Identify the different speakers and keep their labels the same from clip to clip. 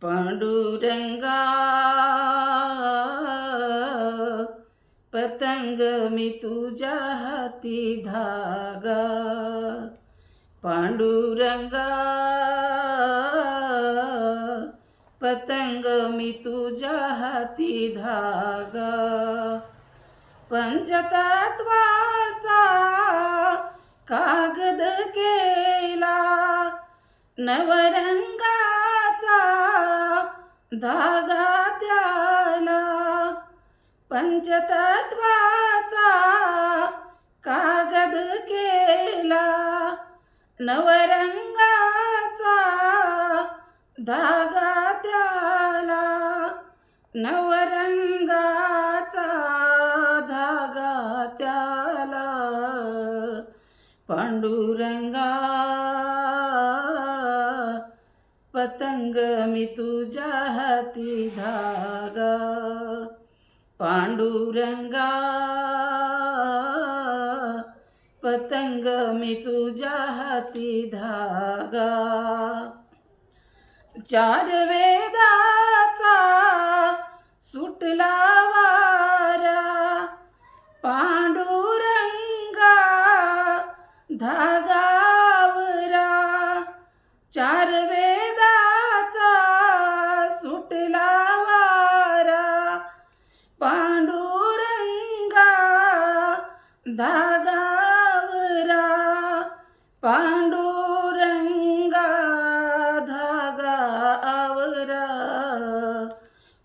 Speaker 1: पांडुरंगा पतंग मी तुझ्या हाती धागा, पांडुरंगा पतंग मी तुझ्या हाती धागा, पंचतत्वाचा कागद केला नवरंगाचा धागा त्याला, पंचतत्वाचा कागद केला नवरंगाचा धागा त्याला, नवरंगाचा धागा त्याला, पांडुरंगा पतंग मी तुझ्या हाती धागा, पांडुरंगा पतंग मी तुझ्या हाती धागा, चार वेदाचा सुटला वारा पांडुरंगा धागावरा, चार वेदाचा सुटला वारा पांडुरंगा धागावरा, पांडुरंगा धागावरा,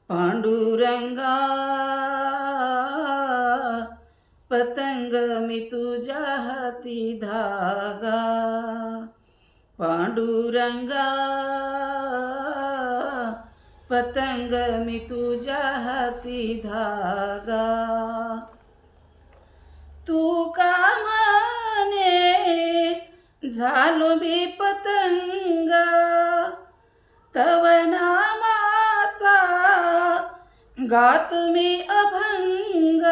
Speaker 1: पांडुरंगा पतंग मी तुझ्या हाती धागा, पांडुरंगा पतंग मी तुझ्या हाती धागा, तू का म्हणे झालो मी पतंग तव नामाचा गात मी अभंग,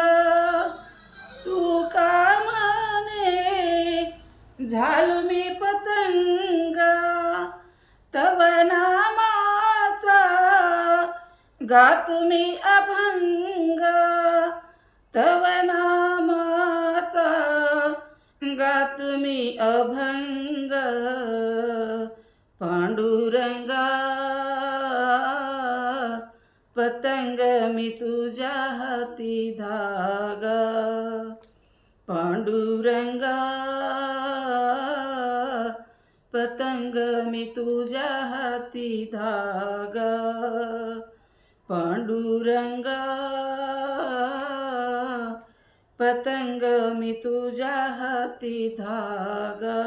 Speaker 1: तू का म्हणे झालो मी पतंग तव नामाचा गात मी अभंग, तव नामाचा गात मी अभंग, पांडुरंगा पतंग मी तुझ्या हाती धागा, पांडुरंगा पतंग मी तुझ्या हाती धागा, पांडुरंगा पतंग मी तुझ्या हाती धागा,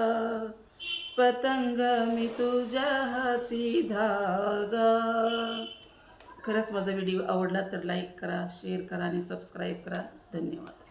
Speaker 1: पतंग मी तुझ्या हाती धागा. खरंच माझा व्हिडिओ आवडला तर लाईक करा, शेअर करा आणि सबस्क्राईब करा. धन्यवाद.